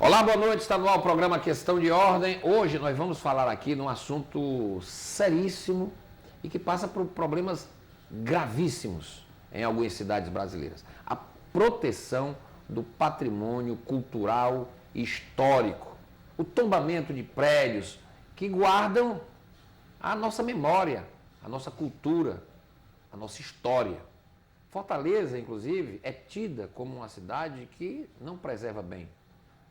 Olá, boa noite, está no ar o programa Questão de Ordem. Hoje nós vamos falar aqui num assunto seríssimo e que passa por problemas gravíssimos em algumas cidades brasileiras. A proteção do patrimônio cultural e histórico. O tombamento de prédios que guardam a nossa memória, a nossa cultura, a nossa história. Fortaleza, inclusive, é tida como uma cidade que não preserva bem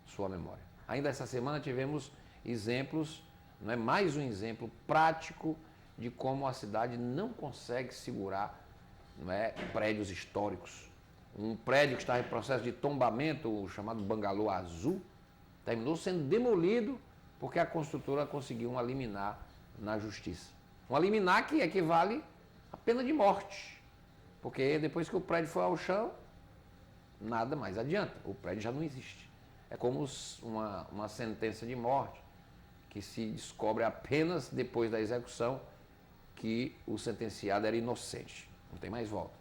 sua memória. Ainda essa semana tivemos exemplos, não é mais um exemplo prático de como a cidade não consegue segurar, não é, prédios históricos. Um prédio que está em processo de tombamento, o chamado Bangalô Azul, terminou sendo demolido porque a construtora conseguiu uma liminar na justiça. Uma liminar que equivale à pena de morte, porque depois que o prédio foi ao chão, nada mais adianta, o prédio já não existe. É como uma sentença de morte que se descobre apenas depois da execução que o sentenciado era inocente. Não tem mais volta.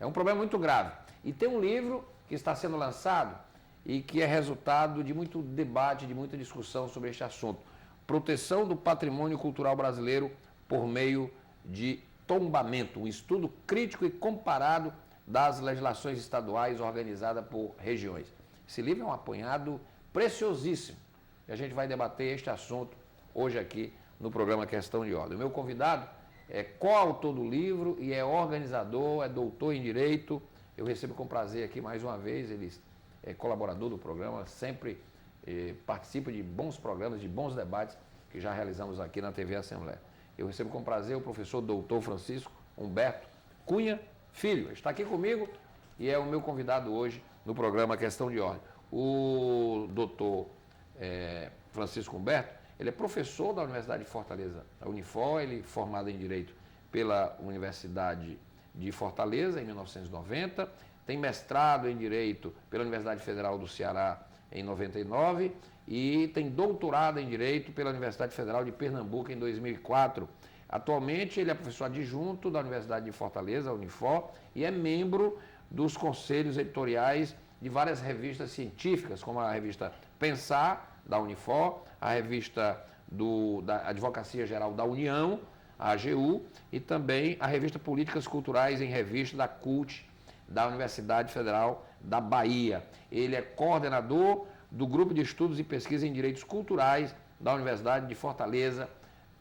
É um problema muito grave. E tem um livro que está sendo lançado e que é resultado de muito debate, de muita discussão sobre este assunto. Proteção do patrimônio cultural brasileiro por meio de tombamento. Um estudo crítico e comparado das legislações estaduais organizada por regiões. Esse livro é um apanhado preciosíssimo e a gente vai debater este assunto hoje aqui no programa Questão de Ordem. O meu convidado é coautor do livro e é organizador, é doutor em Direito. Eu recebo com prazer aqui mais uma vez, ele é colaborador do programa, sempre participa de bons programas, de bons debates que já realizamos aqui na TV Assembleia. Eu recebo com prazer o professor doutor Francisco Humberto Cunha Filho. Está aqui comigo e é o meu convidado hoje no programa Questão de Ordem. O doutor Francisco Humberto, ele é professor da Universidade de Fortaleza, a Unifor, ele é formado em Direito pela Universidade de Fortaleza, em 1990, tem mestrado em Direito pela Universidade Federal do Ceará, em 99, e tem doutorado em Direito pela Universidade Federal de Pernambuco, em 2004. Atualmente, ele é professor adjunto da Universidade de Fortaleza, a Unifor, e é membro dos conselhos editoriais de várias revistas científicas, como a revista Pensar, da Unifor, a revista da Advocacia Geral da União, a AGU, e também a revista Políticas Culturais em Revista da CUT, da Universidade Federal da Bahia. Ele é coordenador do Grupo de Estudos e Pesquisa em Direitos Culturais da Universidade de Fortaleza,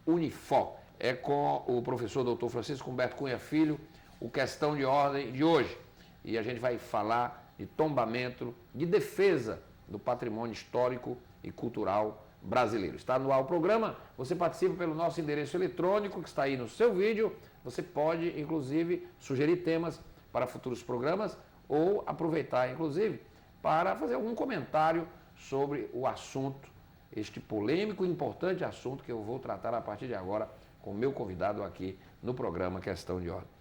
Unifor. É com o professor doutor Francisco Humberto Cunha Filho, o Questão de Ordem de hoje. E a gente vai falar de tombamento, de defesa do patrimônio histórico e cultural brasileiro. Está no ar o programa, você participa pelo nosso endereço eletrônico que está aí no seu vídeo. Você pode, inclusive, sugerir temas para futuros programas ou aproveitar, inclusive, para fazer algum comentário sobre o assunto, este polêmico e importante assunto que eu vou tratar a partir de agora com o meu convidado aqui no programa Questão de Ordem.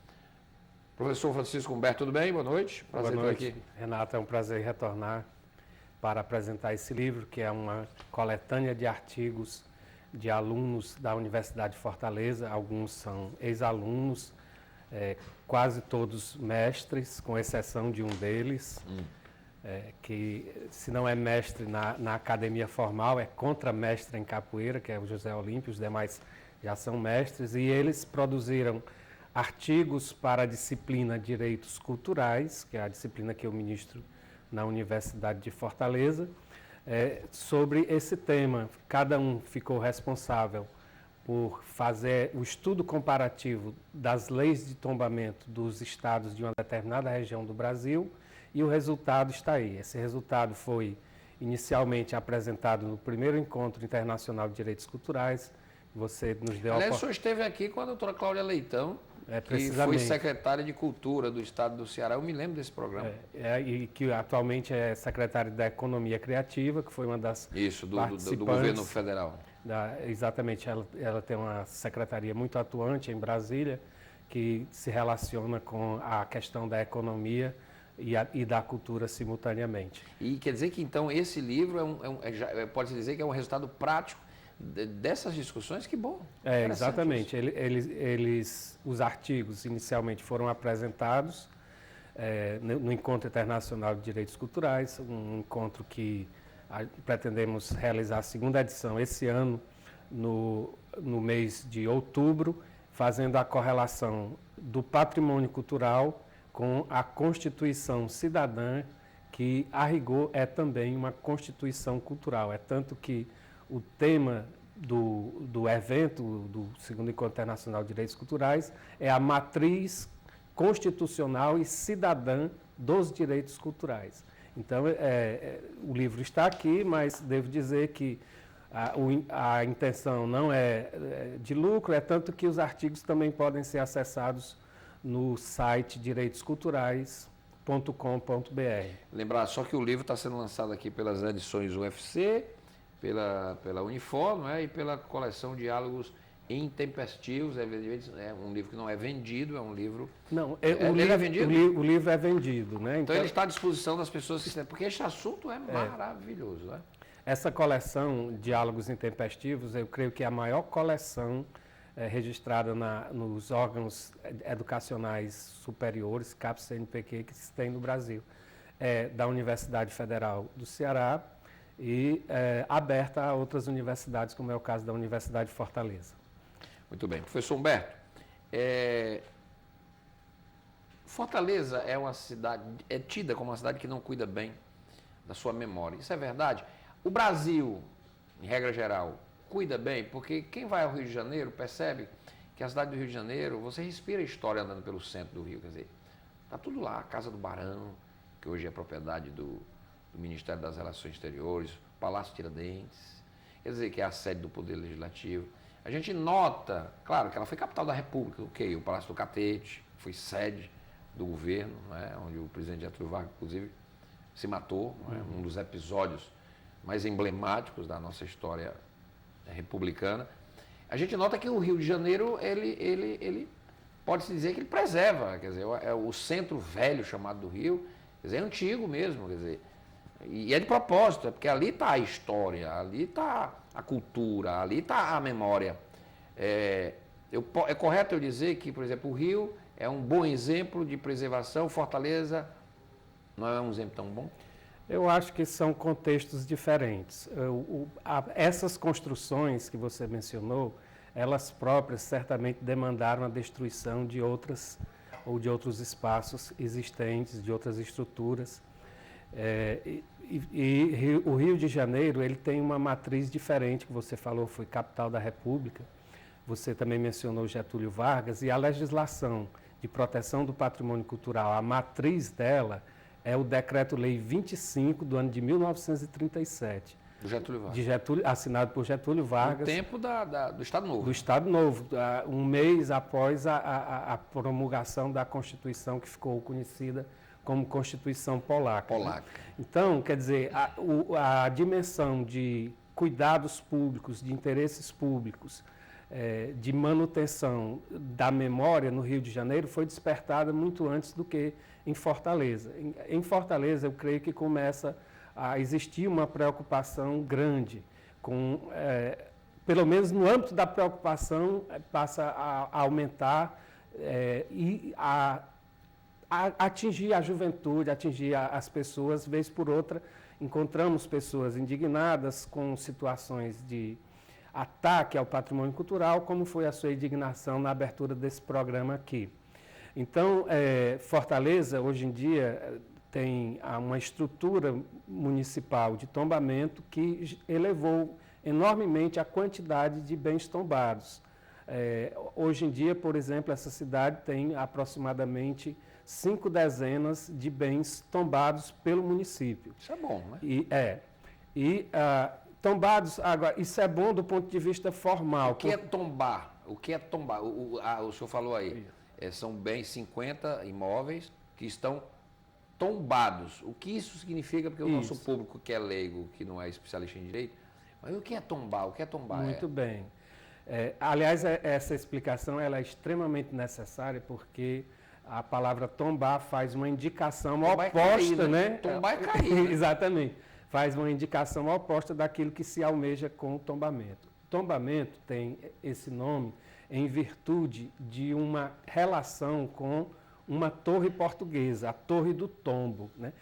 Professor Francisco Humberto, tudo bem? Boa noite. Prazer Boa noite, aqui. Renato, é um prazer retornar para apresentar esse livro, que é uma coletânea de artigos de alunos da Universidade de Fortaleza. Alguns são ex-alunos, quase todos mestres, com exceção de um deles, que se não é mestre na academia formal, é contramestre em capoeira, que é o José Olímpio, os demais já são mestres, e eles produziram artigos para a disciplina Direitos Culturais, que é a disciplina que eu ministro na Universidade de Fortaleza, sobre esse tema. Cada um ficou responsável por fazer o estudo comparativo das leis de tombamento dos estados de uma determinada região do Brasil, e o resultado está aí. Esse resultado foi inicialmente apresentado no primeiro Encontro Internacional de Direitos Culturais. Você nos deu Aliás, o senhor esteve aqui com a doutora Cláudia Leitão, que foi secretária de Cultura do Estado do Ceará. Eu me lembro desse programa. E que atualmente é secretária da Economia Criativa, que foi uma das do governo federal. Exatamente, ela tem uma secretaria muito atuante em Brasília, que se relaciona com a questão da economia e da cultura simultaneamente. E quer dizer que, então, esse livro pode-se dizer que é um resultado prático dessas discussões? Que bom. Exatamente. Os artigos inicialmente foram apresentados no Encontro Internacional de Direitos Culturais, um encontro que Pretendemos realizar a segunda edição esse ano, no mês de outubro, fazendo a correlação do patrimônio cultural com a Constituição Cidadã, que, a rigor, é também uma Constituição cultural. É tanto que o tema do evento, do Segundo Encontro Internacional de Direitos Culturais, é a matriz constitucional e cidadã dos direitos culturais. Então, o livro está aqui, mas devo dizer que a intenção não é de lucro, é tanto que os artigos também podem ser acessados no site direitosculturais.com.br. Lembrar só que o livro está sendo lançado aqui pelas edições UFC, pela Unifor, não é? E pela coleção Diálogos Intempestivos. É um livro que não é vendido, é um livro... Não, ele é vendido? O livro é vendido, né? Então ele está à disposição das pessoas que... Porque esse assunto é maravilhoso, né? Essa coleção Diálogos Intempestivos, eu creio que é a maior coleção registrada nos órgãos educacionais superiores, CAPES, CNPq, que se tem no Brasil. É da Universidade Federal do Ceará e aberta a outras universidades, como é o caso da Universidade de Fortaleza. Muito bem. Professor Humberto, Fortaleza é uma cidade, é tida como uma cidade que não cuida bem da sua memória. Isso é verdade? O Brasil, em regra geral, cuida bem, porque quem vai ao Rio de Janeiro percebe que a cidade do Rio de Janeiro, você respira história andando pelo centro do Rio, quer dizer, está tudo lá, a Casa do Barão, que hoje é propriedade do Ministério das Relações Exteriores, Palácio Tiradentes, quer dizer, que é a sede do Poder Legislativo. A gente nota, claro, que ela foi capital da República, o Palácio do Catete, foi sede do governo, né, onde o presidente Getúlio Vargas, inclusive, se matou, né, um dos episódios mais emblemáticos da nossa história republicana. A gente nota que o Rio de Janeiro, ele pode-se dizer que ele preserva, quer dizer, é o centro velho chamado do Rio, quer dizer, é antigo mesmo, quer dizer, e é de propósito, é porque ali está a história, ali está a cultura, ali está a memória. É correto eu dizer que, por exemplo, o Rio é um bom exemplo de preservação, Fortaleza não é um exemplo tão bom? Eu acho que são contextos diferentes. Essas construções que você mencionou, elas próprias certamente demandaram a destruição de outras ou de outros espaços existentes, de outras estruturas. O Rio de Janeiro, ele tem uma matriz diferente, que você falou, foi capital da República. Você também mencionou Getúlio Vargas, e a legislação de proteção do patrimônio cultural, a matriz dela é o Decreto-Lei 25 do ano de 1937. Do Getúlio Vargas. Assinado por Getúlio Vargas. No tempo do Estado Novo. Do Estado Novo, um mês após a promulgação da Constituição, que ficou conhecida como Constituição Polaca. Né? Então, quer dizer, a dimensão de cuidados públicos, de interesses públicos, de manutenção da memória no Rio de Janeiro foi despertada muito antes do que em Fortaleza. Em Fortaleza, eu creio que começa a existir uma preocupação grande, pelo menos no âmbito da preocupação, passa a aumentar e a atingir a juventude, atingir as pessoas, vez por outra, encontramos pessoas indignadas com situações de ataque ao patrimônio cultural, como foi a sua indignação na abertura desse programa aqui. Então, Fortaleza, hoje em dia, tem uma estrutura municipal de tombamento que elevou enormemente a quantidade de bens tombados. Hoje em dia, por exemplo, essa cidade tem aproximadamente 5 dezenas de bens tombados pelo município. Isso é bom, né? Tombados, agora, isso é bom do ponto de vista formal. O que é tombar? O que é tombar? O senhor falou aí, são bens, 50 imóveis que estão tombados. O que isso significa? Porque o nosso público que é leigo, que não é especialista em direito, mas o que é tombar? O que é tombar? Muito bem. Aliás, essa explicação ela é extremamente necessária porque a palavra tombar faz uma indicação oposta, né? Tombar é cair. Né? Exatamente. Faz uma indicação oposta daquilo que se almeja com o tombamento. Tombamento tem esse nome em virtude de uma relação com uma torre portuguesa, a Torre do Tombo, né?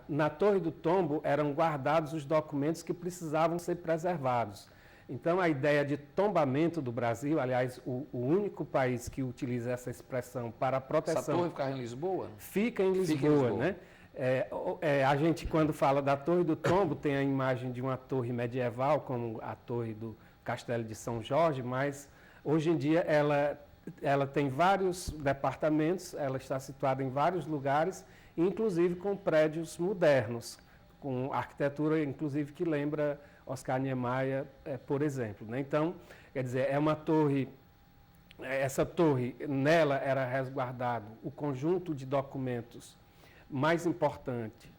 Na Torre do Tombo eram guardados os documentos que precisavam ser preservados. Então, a ideia de tombamento do Brasil, aliás, o único país que utiliza essa expressão para a proteção... Essa torre ficava em Lisboa? Fica em Lisboa, né? A gente, quando fala da Torre do Tombo, tem a imagem de uma torre medieval, como a torre do Castelo de São Jorge, mas hoje em dia ela tem vários departamentos, ela está situada em vários lugares, inclusive com prédios modernos, com arquitetura, inclusive, que lembra Oscar Niemeyer, por exemplo, né? Então, quer dizer, é uma torre, essa torre, nela era resguardado o conjunto de documentos mais importante,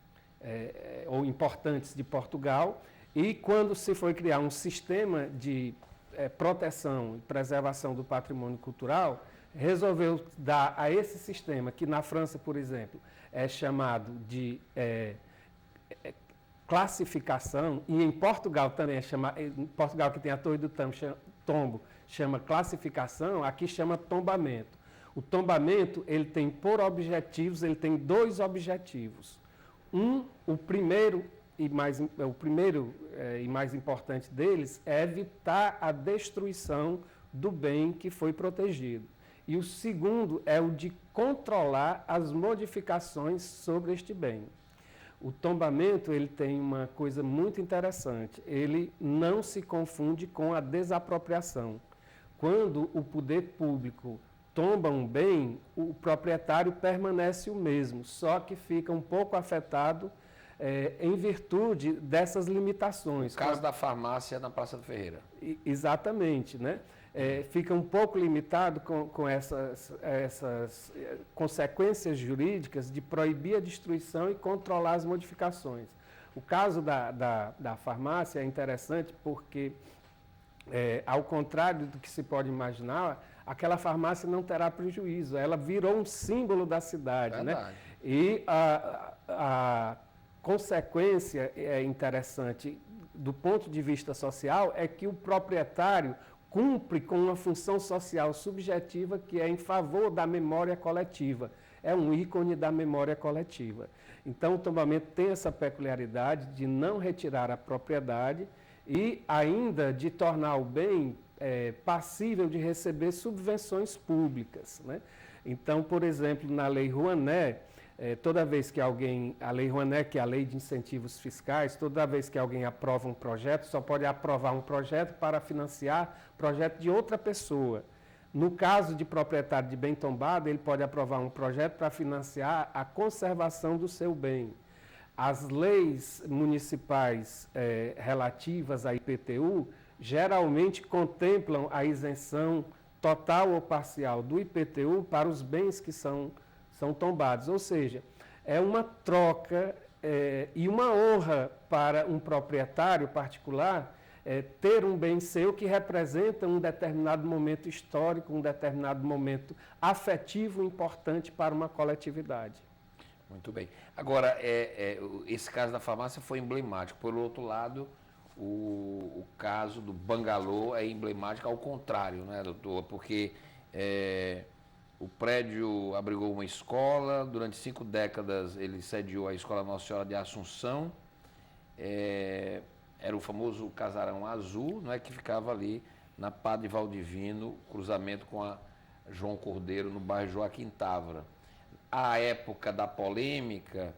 ou importantes de Portugal, e quando se foi criar um sistema de proteção e preservação do patrimônio cultural, resolveu dar a esse sistema, que na França, por exemplo, é chamado de classificação, e em Portugal também é chamado, em Portugal que tem a Torre do Tombo, chama classificação, aqui chama tombamento. O tombamento, ele tem por objetivos, ele tem 2 objetivos. O primeiro e mais importante deles é evitar a destruição do bem que foi protegido. E o segundo é o de controlar as modificações sobre este bem. O tombamento, ele tem uma coisa muito interessante, ele não se confunde com a desapropriação. Quando o poder público tomba um bem, o proprietário permanece o mesmo, só que fica um pouco afetado em virtude dessas limitações. O caso da farmácia na Praça do Ferreira. Exatamente, né? Fica um pouco limitado com essas consequências jurídicas de proibir a destruição e controlar as modificações. O caso da farmácia é interessante porque, ao contrário do que se pode imaginar, aquela farmácia não terá prejuízo, ela virou um símbolo da cidade. Verdade. Né? E a consequência interessante do ponto de vista social é que o proprietário cumpre com uma função social subjetiva que é em favor da memória coletiva. É um ícone da memória coletiva. Então, o tombamento tem essa peculiaridade de não retirar a propriedade e ainda de tornar o bem passível de receber subvenções públicas, né? Então, por exemplo, na Lei Rouanet, toda vez que alguém, a Lei Rouanet, que é a Lei de Incentivos Fiscais, toda vez que alguém aprova um projeto, só pode aprovar um projeto para financiar projeto de outra pessoa. No caso de proprietário de bem tombado, ele pode aprovar um projeto para financiar a conservação do seu bem. As leis municipais relativas à IPTU geralmente contemplam a isenção total ou parcial do IPTU para os bens que são tombados. Ou seja, é uma troca e uma honra para um proprietário particular ter um bem seu que representa um determinado momento histórico, um determinado momento afetivo importante para uma coletividade. Muito bem. Agora, esse caso da farmácia foi emblemático. Por outro lado, o caso do bangalô é emblemático ao contrário, né, doutor? Porque o prédio abrigou uma escola, durante 5 décadas ele sediou a Escola Nossa Senhora de Assunção, era o famoso Casarão Azul, não é, que ficava ali na Padre Valdivino, cruzamento com a João Cordeiro, no bairro Joaquim Távora. À época da polêmica,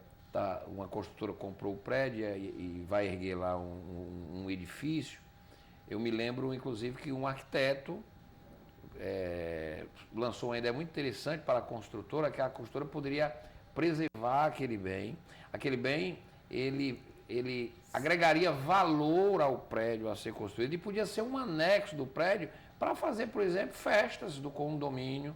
uma construtora comprou o prédio e vai erguer lá um edifício. Eu me lembro, inclusive, que um arquiteto lançou uma ideia muito interessante para a construtora, que a construtora poderia preservar aquele bem. Aquele bem, ele agregaria valor ao prédio a ser construído e podia ser um anexo do prédio para fazer, por exemplo, festas do condomínio,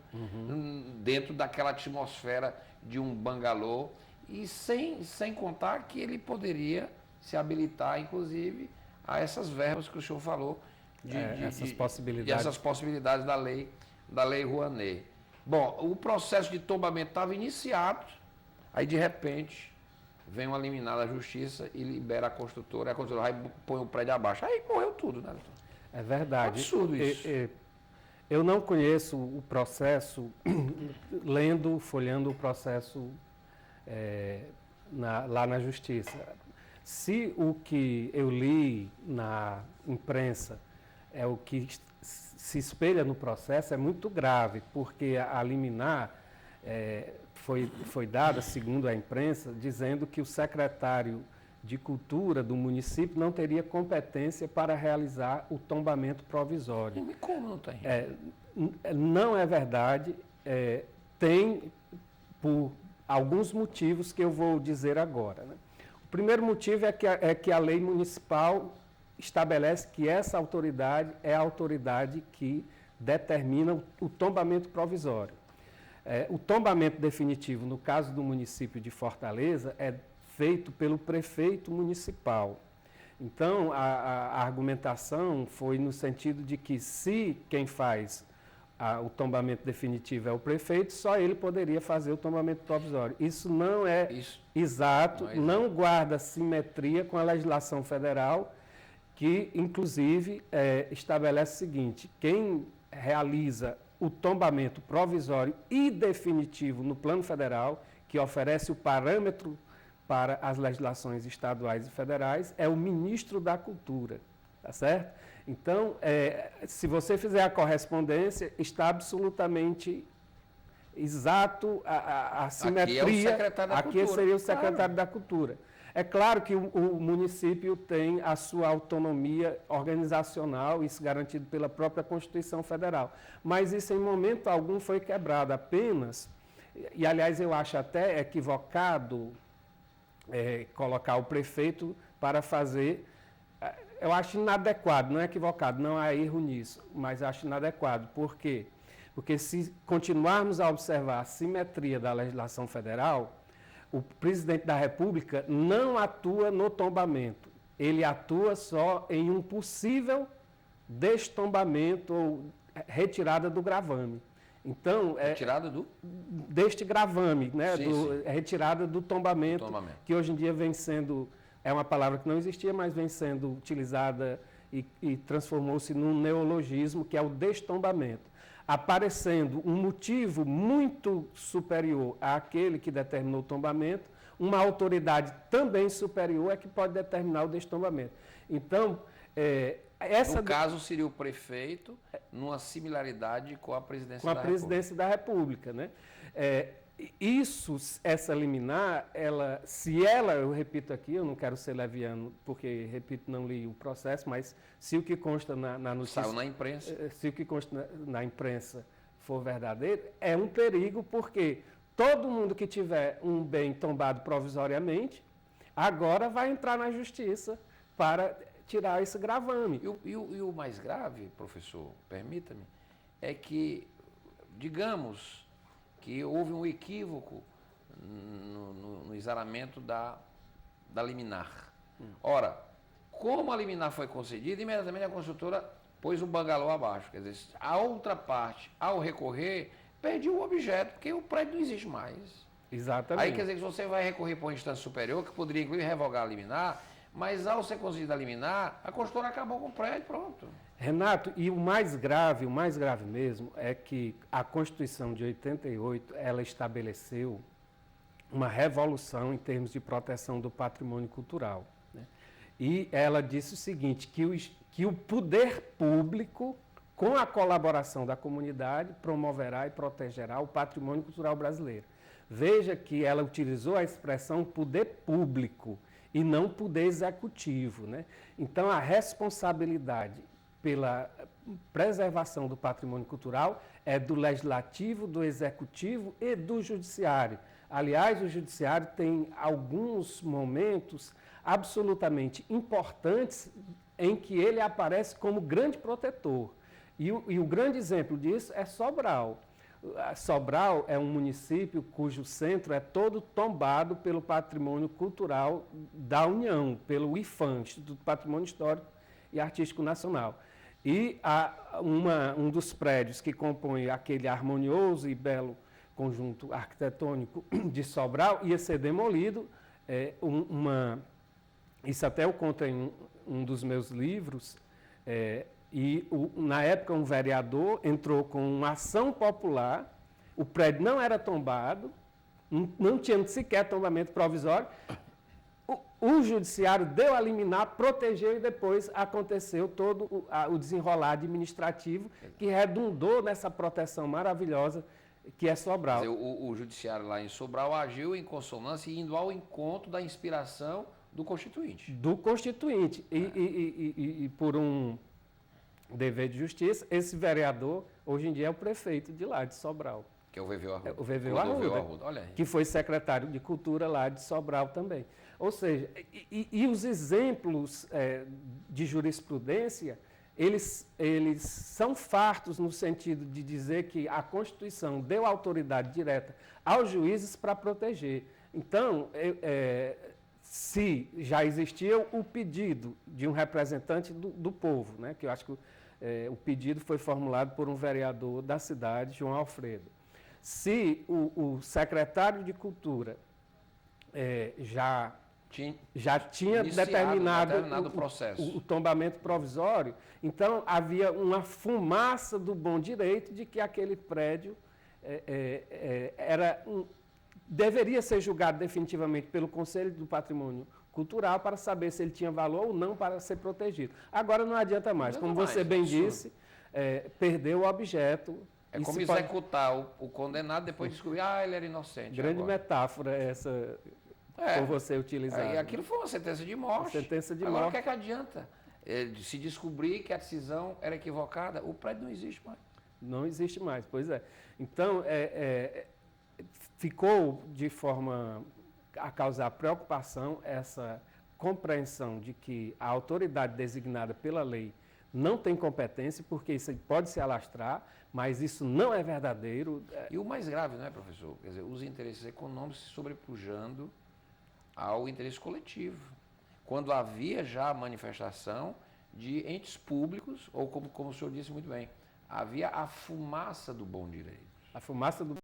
dentro daquela atmosfera de um bangalô, e sem contar que ele poderia se habilitar, inclusive, a essas verbas que o senhor falou, essas possibilidades. E essas possibilidades da lei Rouanet. Bom, o processo de tombamento estava iniciado, aí de repente vem uma liminar da justiça e libera a construtora vai põe o prédio abaixo. Aí morreu tudo, né, doutor? É verdade. É absurdo isso. Eu não conheço o processo, folhando o processo lá na Justiça. Se o que eu li na imprensa é o que se espelha no processo, é muito grave, porque a liminar foi dada, segundo a imprensa, dizendo que o secretário de Cultura do município não teria competência para realizar o tombamento provisório. E como não tem? Não é verdade. Tem por alguns motivos que eu vou dizer agora, né? O primeiro motivo é que a lei municipal estabelece que essa autoridade é a autoridade que determina o tombamento provisório. O tombamento definitivo, no caso do município de Fortaleza, é feito pelo prefeito municipal. Então, a argumentação foi no sentido de que se quem faz o tombamento definitivo é o prefeito, só ele poderia fazer o tombamento provisório. Isso não é exato, não guarda simetria com a legislação federal, que, inclusive, estabelece o seguinte: quem realiza o tombamento provisório e definitivo no plano federal, que oferece o parâmetro para as legislações estaduais e federais, é o ministro da Cultura, tá certo? Então, se você fizer a correspondência, está absolutamente exato a simetria. Aqui é o secretário da Cultura. Aqui seria o secretário da Cultura. É claro que o município tem a sua autonomia organizacional, isso garantido pela própria Constituição Federal. Mas isso, em momento algum, foi quebrado. Apenas, e aliás eu acho até equivocado colocar o prefeito para fazer. Eu acho inadequado, não é equivocado, não há erro nisso, mas acho inadequado. Por quê? Porque se continuarmos a observar a simetria da legislação federal, o presidente da República não atua no tombamento, ele atua só em um possível destombamento ou retirada do gravame. Então, retirada deste gravame, né? Sim. Retirada do tombamento, que hoje em dia vem sendo, é uma palavra que não existia, mas vem sendo utilizada e transformou-se num neologismo, que é o destombamento. Aparecendo um motivo muito superior àquele que determinou o tombamento, uma autoridade também superior é que pode determinar o destombamento. Então, no caso, seria o prefeito, numa similaridade com a presidência da República. Com a presidência da República, né? Essa liminar, eu repito aqui, eu não quero ser leviano, porque, repito, não li o processo, mas se o que consta na notícia... Saiu na imprensa. Se o que consta na imprensa for verdadeiro, é um perigo, porque todo mundo que tiver um bem tombado provisoriamente, agora vai entrar na justiça para tirar esse gravame. E o mais grave, professor, permita-me, é que, digamos que houve um equívoco no exaramento da liminar. Ora, como a liminar foi concedida, imediatamente a construtora pôs o bangalô abaixo. Quer dizer, a outra parte, ao recorrer, perdeu o objeto, porque o prédio não existe mais. Exatamente. Aí quer dizer que você vai recorrer para uma instância superior, que poderia inclusive revogar a liminar, mas ao ser concedida a liminar, a construtora acabou com o prédio, pronto. Renato, e o mais grave mesmo, é que a Constituição de 88, ela estabeleceu uma revolução em termos de proteção do patrimônio cultural, né? E ela disse o seguinte, que o poder público, com a colaboração da comunidade, promoverá e protegerá o patrimônio cultural brasileiro. Veja que ela utilizou a expressão poder público e não poder executivo, né? Então, a responsabilidade pela preservação do patrimônio cultural é do legislativo, do executivo e do judiciário. Aliás, o judiciário tem alguns momentos absolutamente importantes em que ele aparece como grande protetor. E o grande exemplo disso é Sobral. Sobral é um município cujo centro é todo tombado pelo patrimônio cultural da União, pelo IPHAN, Instituto do Patrimônio Histórico e Artístico Nacional. E um dos prédios que compõe aquele harmonioso e belo conjunto arquitetônico de Sobral ia ser demolido. Isso até eu conto em um dos meus livros. Na época, um vereador entrou com uma ação popular, o prédio não era tombado, não tinha sequer tombamento provisório. O judiciário deu a liminar, protegeu e depois aconteceu todo o desenrolar administrativo que redundou nessa proteção maravilhosa que é Sobral. Quer dizer, o judiciário lá em Sobral agiu em consonância e indo ao encontro da inspiração do Constituinte. Do Constituinte. E por um dever de justiça, esse vereador, hoje em dia, é o prefeito de lá, de Sobral. Que é o Veveu Arruda. O Veveu Arruda, olha aí. Que foi secretário de Cultura lá de Sobral também. Ou seja, os exemplos de jurisprudência, eles são fartos no sentido de dizer que a Constituição deu autoridade direta aos juízes para proteger. Então, se já existia o pedido de um representante do povo, né, que eu acho que o pedido foi formulado por um vereador da cidade, João Alfredo. Se o secretário de Cultura já tinha determinado processo. O tombamento provisório, então havia uma fumaça do bom direito de que aquele prédio deveria ser julgado definitivamente pelo Conselho do Patrimônio Cultural para saber se ele tinha valor ou não para ser protegido. Agora não adianta mais. Como você bem disse, perdeu o objeto. É como executar o condenado depois descobrir, ele era inocente. Grande metáfora essa por você utilizar. E aquilo foi uma sentença de morte. Sentença de Agora, morte. o que adianta? Se descobrir que a decisão era equivocada, o prédio não existe mais. Não existe mais, pois é. Então, ficou de forma a causar preocupação essa compreensão de que a autoridade designada pela lei não tem competência, porque isso pode se alastrar, mas isso não é verdadeiro. E o mais grave, não é, professor? Quer dizer, os interesses econômicos se sobrepujando ao interesse coletivo. Quando havia já a manifestação de entes públicos, ou como o senhor disse muito bem, havia a fumaça do bom direito. A fumaça do